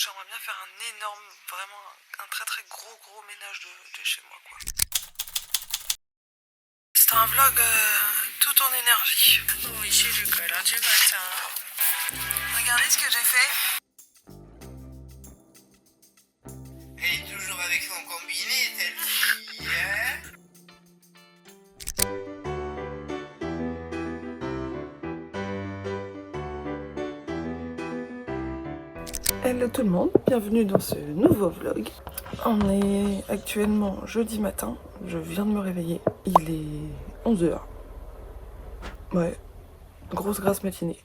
j'aimerais bien faire un énorme, vraiment un très très gros ménage de chez moi quoi. C'est un vlog tout en énergie. Oui, c'est le colère du matin. Regardez ce que j'ai fait. Elle est toujours avec son combiné, celle-ci, hein? Hello tout le monde, bienvenue dans ce nouveau vlog. On est actuellement jeudi matin, je viens de me réveiller, il est 11 h. Ouais, grosse grasse matinée,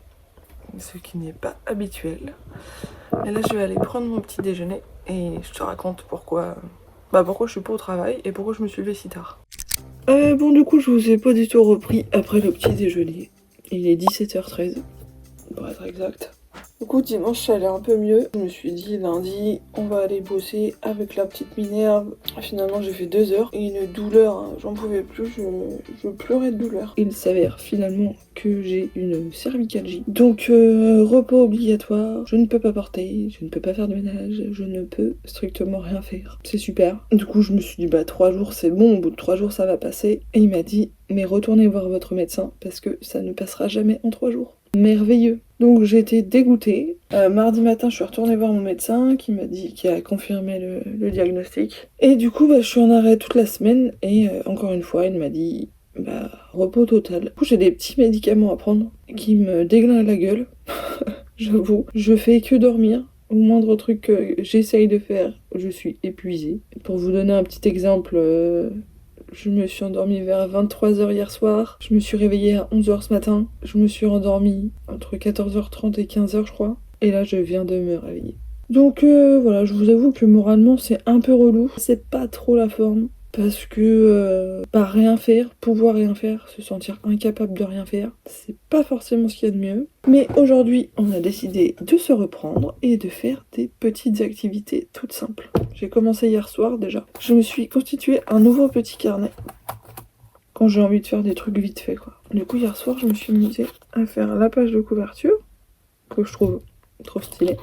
ce qui n'est pas habituel. Mais là je vais aller prendre mon petit déjeuner et je te raconte pourquoi je suis pas au travail et pourquoi je me suis levée si tard. Bon du coup je vous ai pas du tout repris après le petit déjeuner. Il est 17h13 pour être exact. Du coup dimanche ça allait un peu mieux. Je me suis dit lundi on va aller bosser avec la petite Minerve. Finalement j'ai fait 2 heures et une douleur, hein, j'en pouvais plus, je pleurais de douleur. Il s'avère finalement que j'ai une cervicalgie. Donc repos obligatoire, je ne peux pas porter, je ne peux pas faire de ménage, je ne peux strictement rien faire. C'est super. Du coup je me suis dit 3 jours c'est bon, au bout de 3 jours ça va passer. Et il m'a dit mais retournez voir votre médecin parce que ça ne passera jamais en 3 jours. Merveilleux. Donc j'étais dégoûtée. Mardi matin, je suis retournée voir mon médecin qui a confirmé le diagnostic. Et du coup, je suis en arrêt toute la semaine et encore une fois, il m'a dit repos total. Du coup, j'ai des petits médicaments à prendre qui me déglinguent la gueule. J'avoue, je fais que dormir. Au moindre truc que j'essaye de faire, je suis épuisée. Pour vous donner un petit exemple, je me suis endormie vers 23 h hier soir. Je me suis réveillée à 11 h ce matin. Je me suis rendormie entre 14h30 et 15 h je crois. Et là, je viens de me réveiller. Donc voilà, je vous avoue que moralement, c'est un peu relou. C'est pas trop la forme. Parce que rien faire, pouvoir rien faire, se sentir incapable de rien faire, c'est pas forcément ce qu'il y a de mieux. Mais aujourd'hui, on a décidé de se reprendre et de faire des petites activités toutes simples. J'ai commencé hier soir déjà. Je me suis constitué un nouveau petit carnet quand j'ai envie de faire des trucs vite fait quoi. Du coup hier soir, je me suis amusée à faire la page de couverture que je trouve trop stylée.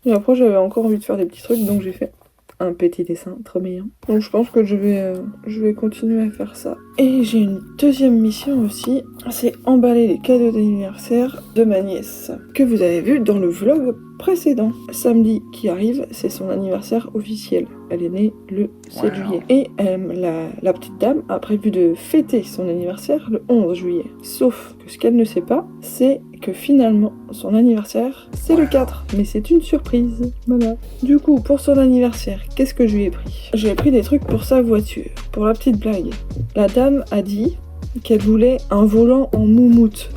Et après, j'avais encore envie de faire des petits trucs, donc j'ai fait un petit dessin trop mignon. Donc je pense que je vais continuer à faire ça. Et j'ai une deuxième mission aussi, c'est emballer les cadeaux d'anniversaire de ma nièce, que vous avez vu dans le vlog précédent. Samedi qui arrive, c'est son anniversaire officiel. Elle est née le 7 juillet. Et la petite dame a prévu de fêter son anniversaire le 11 juillet. Sauf que ce qu'elle ne sait pas, c'est que finalement, son anniversaire, c'est le 4. Mais c'est une surprise. Voilà. Du coup, pour son anniversaire, qu'est-ce que je lui ai pris? Je lui ai pris des trucs pour sa voiture. Pour la petite blague, la dame a dit qu'elle voulait un volant en moumoute.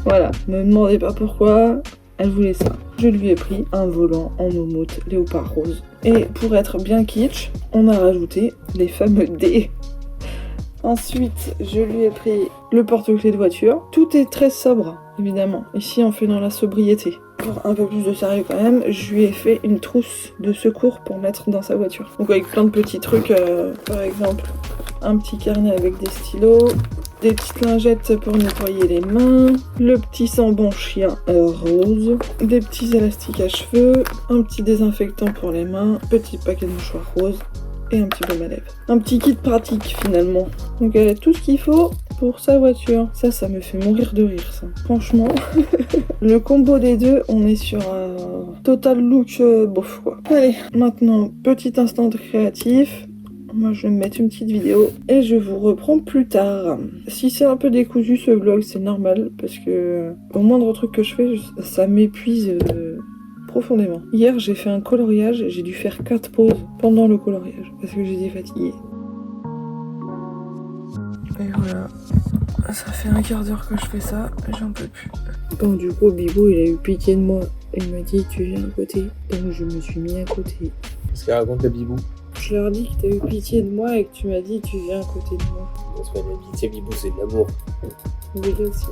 Voilà, ne me demandez pas pourquoi, elle voulait ça. Je lui ai pris un volant en moumoute léopard rose. Et pour être bien kitsch, on a rajouté les fameux dés. Ensuite, je lui ai pris le porte-clés de voiture. Tout est très sobre, évidemment. Ici, on fait dans la sobriété. Pour un peu plus de sérieux quand même, je lui ai fait une trousse de secours pour mettre dans sa voiture. Donc avec plein de petits trucs, par exemple, un petit carnet avec des stylos, des petites lingettes pour nettoyer les mains, le petit sambon chien rose, des petits élastiques à cheveux, un petit désinfectant pour les mains, petit paquet de mouchoirs roses et un petit baume à lèvres. Un petit kit pratique finalement. Donc elle a tout ce qu'il faut pour sa voiture. Ça me fait mourir de rire ça. Franchement, le combo des deux, on est sur un total look bof quoi. Allez, maintenant, petit instant de créatif. Moi je vais me mettre une petite vidéo et je vous reprends plus tard. Si c'est un peu décousu ce vlog, c'est normal parce que au moindre truc que je fais, ça m'épuise profondément. Hier j'ai fait un coloriage et j'ai dû faire 4 pauses pendant le coloriage parce que j'étais fatiguée. Et voilà, ça fait un quart d'heure que je fais ça, j'en peux plus. Bon du coup Bibou il a eu pitié de moi, il m'a dit tu viens à côté, donc je me suis mis à côté. Qu'est-ce qu'elle raconte la bibou? Je leur dis que t'as eu pitié de moi et que tu m'as dit tu viens à côté de moi. C'est pas de la pitié, bibou, c'est de l'amour. Oui aussi.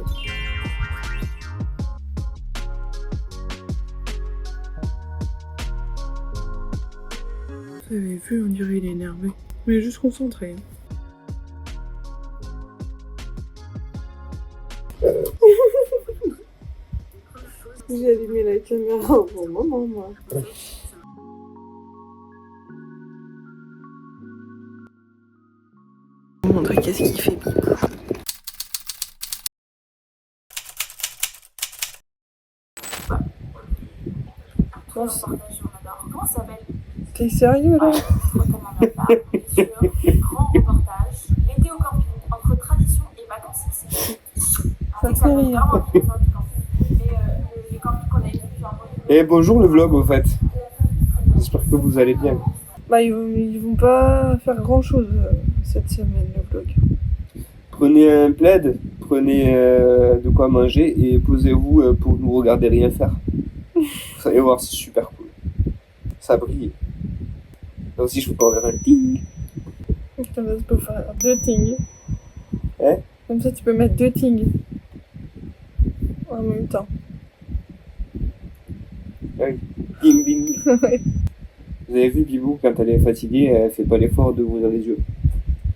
Vous avez vu, on dirait il est énervé. Mais il est juste concentré. J'ai allumé la caméra au bon moment, moi. vous montrer qu'est-ce qu'il fait Bibou. Comment ça s'appelle? T'es sérieux là? L'été au camping, entre tradition et vacances ici. Ça me fait rire. Et bonjour le vlog au fait. J'espère que vous allez bien. Bah ils vont pas faire grand chose cette semaine le vlog. Prenez un plaid, prenez de quoi manger et posez-vous pour nous regarder rien faire. Vous allez voir, c'est super cool. Ça brille. Là aussi je peux pas faire un ting. Comme ça tu peux faire 2 tings. Hein? Comme ça tu peux mettre 2 tings. En même temps. Ouais. Ding ding. Vous avez vu Bibou, quand elle est fatiguée, elle fait pas l'effort de ouvrir les yeux.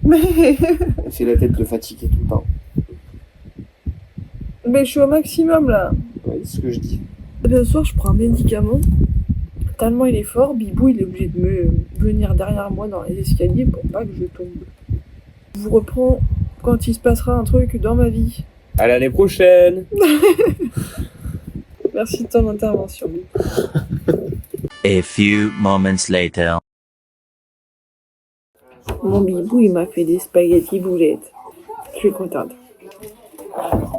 Elle fait la tête de fatiguée tout le temps. Mais je suis au maximum là. Ouais, c'est ce que je dis. Le soir, je prends un médicament. Tellement il est fort, Bibou il est obligé de me venir derrière moi dans les escaliers pour pas que je tombe. Je vous reprends quand il se passera un truc dans ma vie. À l'année prochaine. Merci de ton intervention. A few moments later. Mon Bibou il m'a fait des spaghettis boulettes. Je suis contente.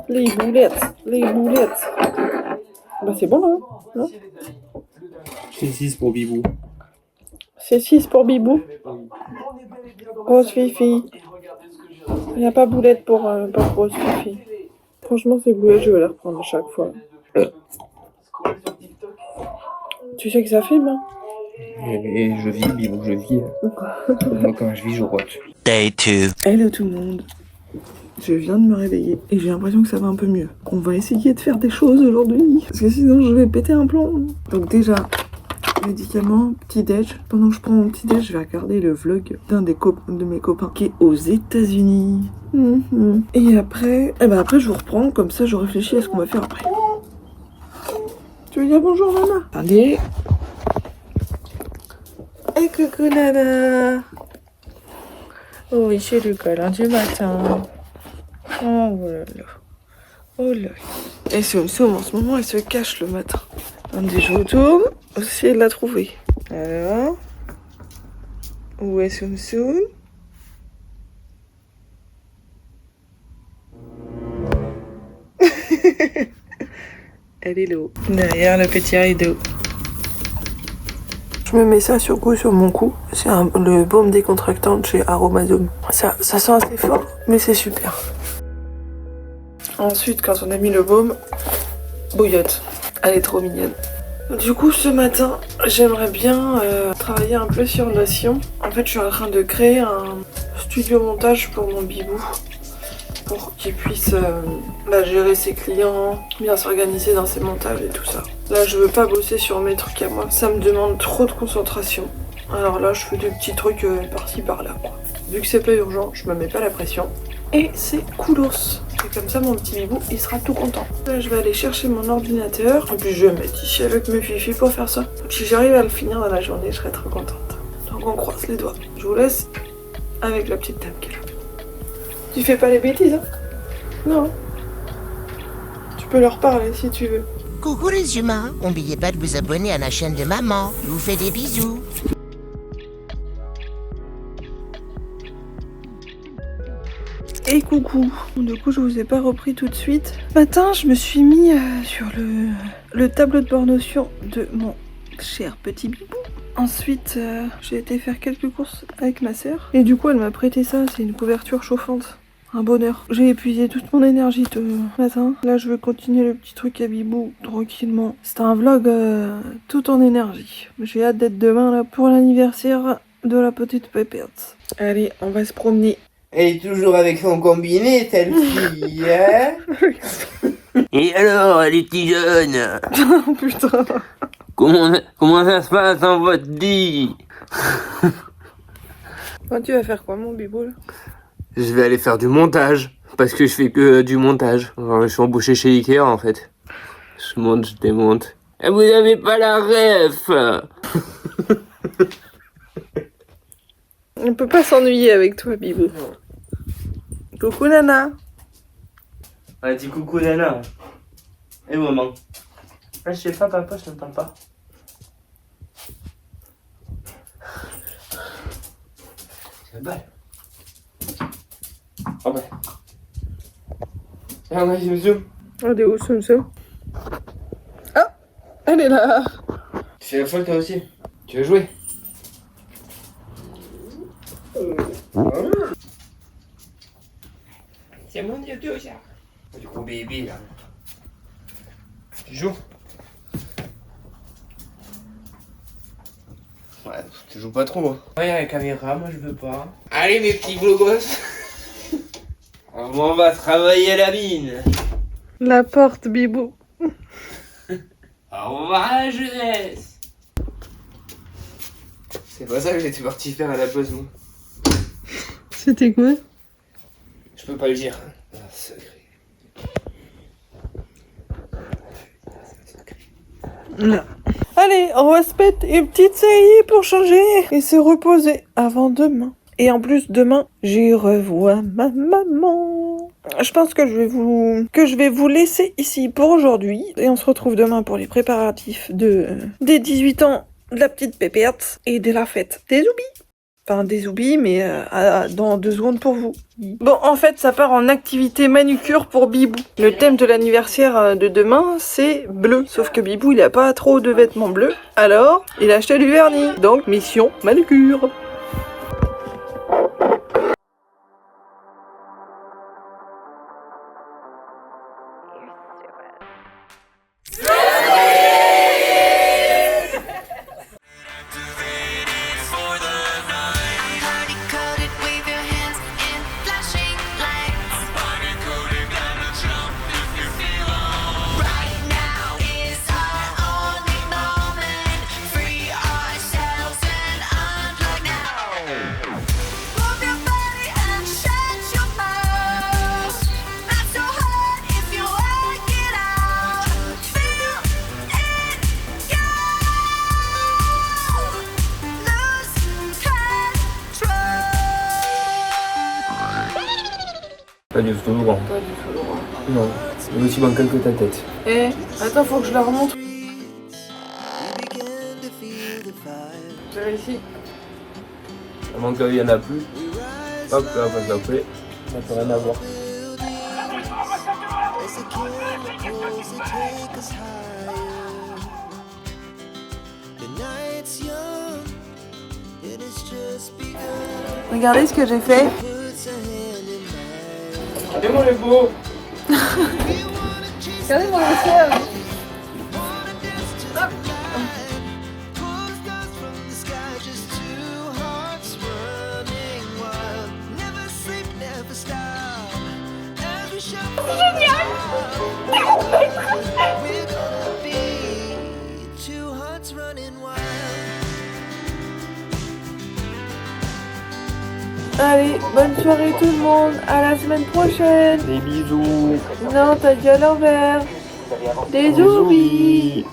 Les boulettes. Bah c'est bon hein, non? C'est 6 pour Bibou. C'est 6 pour Bibou. Grosse fifi. Il n'y a pas boulette pour grosse fifi. Franchement ces boulettes je vais les reprendre à chaque fois. Tu sais que ça filme hein? Et je vis Bibou, je vis. Moi quand je vis je rote. Day 2. Hello tout le monde. Je viens de me réveiller et j'ai l'impression que ça va un peu mieux. On va essayer de faire des choses aujourd'hui parce que sinon je vais péter un plomb. Donc déjà, médicaments, petit déj. Pendant que je prends mon petit déj, je vais regarder le vlog d'un de mes copains qui est aux États-Unis. Et après, après je vous reprends comme ça je réfléchis à ce qu'on va faire après. Tu veux dire bonjour Nana? Allez. Et coucou Nana. Oh oui, c'est le câlin du matin. Oh là là. Oh là. Et Soum Soum en ce moment elle se cache le matin. Attendez, je retourne. Essayer de la trouver. Alors. Où est Soum Soum? Elle est là. Derrière le petit rideau. Je me mets ça sur mon cou. C'est le baume décontractant de chez Aromazone. Ça sent assez fort, mais c'est super. Ensuite, quand on a mis le baume, bouillotte. Elle est trop mignonne. Du coup, ce matin, j'aimerais bien travailler un peu sur Notion. En fait, je suis en train de créer un studio montage pour mon Bibou. Pour qu'il puisse gérer ses clients, bien s'organiser dans ses montages et tout ça. Là, je veux pas bosser sur mes trucs à moi. Ça me demande trop de concentration. Alors là, je fais des petits trucs par-ci par-là. Vu que c'est pas urgent, je me mets pas la pression. Et c'est coolos. Et comme ça, mon petit Bibou, il sera tout content. Là, je vais aller chercher mon ordinateur. Et puis, je vais me mettre ici avec mes filles pour faire ça. Donc, si j'arrive à le finir dans la journée, je serai trop contente. Donc, on croise les doigts. Je vous laisse avec la petite dame qui est là. Tu fais pas les bêtises, hein? Non. Tu peux leur parler si tu veux. Coucou les humains, n'oubliez pas de vous abonner à la chaîne de maman. Je vous fais des bisous. Et coucou. Du coup, je vous ai pas repris tout de suite. Ce matin, je me suis mis sur le tableau de bord Notion de mon cher petit Bibou. Ensuite, j'ai été faire quelques courses avec ma sœur. Et du coup, elle m'a prêté ça. C'est une couverture chauffante. Un bonheur. J'ai épuisé toute mon énergie ce matin. Là, je vais continuer le petit truc à Bibou tranquillement. C'est un vlog tout en énergie. J'ai hâte d'être demain là pour l'anniversaire de la petite pépette. Allez, on va se promener. Elle est toujours avec son combiné, telle fille, hein? Et alors, les petits jeunes, Oh putain. comment ça se passe dans votre vie? Tu vas faire quoi, mon Bibou là? Je vais aller faire du montage. Parce que je fais que du montage. Alors, je suis embauché chez Ikea en fait. Je monte, je démonte. Et vous avez pas la ref. On peut pas s'ennuyer avec toi, Bibou. Coucou Nana. Un petit coucou Nana. Et maman. Ah, je sais pas, papa, je t'entends pas. C'est balle. Oh bah. Ah ouais, zoom zoom. Elle est où, Soum Soum? Ah, elle est là. Tu fais la folle toi aussi. Tu veux jouer? C'est mon youtube ça. Du coup bébé là. Tu joues? Ouais, tu joues pas trop hein. Ouais, avec la caméra, moi je veux pas. Allez mes petits gros gosses. On va travailler la mine. La porte, Bibou. Au revoir la jeunesse. C'est pas ça que j'étais parti faire à la pause moi. C'était quoi? Je peux pas le dire. Ah, secret. Non. Allez, on va se mettre une petite série pour changer et se reposer avant demain. Et en plus, demain, j'y revois ma maman. Je pense que je vais vous laisser ici pour aujourd'hui. Et on se retrouve demain pour les préparatifs des 18 ans de la petite pépette et de la fête des oublis. Enfin, des oublis, mais dans 2 secondes pour vous. Bon, en fait, ça part en activité manucure pour Bibou. Le thème de l'anniversaire de demain, c'est bleu. Sauf que Bibou, il a pas trop de vêtements bleus. Alors, il a acheté du vernis. Donc, mission manucure. Pas du tout droit. Pas du tout droit. Non, il est aussi bancal que ta tête. Eh, attends, faut que je la remonte. J'ai réussi. À moins qu'il y en a plus. Hop, là, on va s'appeler. Ça peut rien avoir. Regardez ce que j'ai fait. Regardez-moi les beaux. Regardez mon vaisselle. Allez, bonne soirée tout le monde, à la semaine prochaine. Des bisous. Non, t'as dit à l'envers. Des oublis.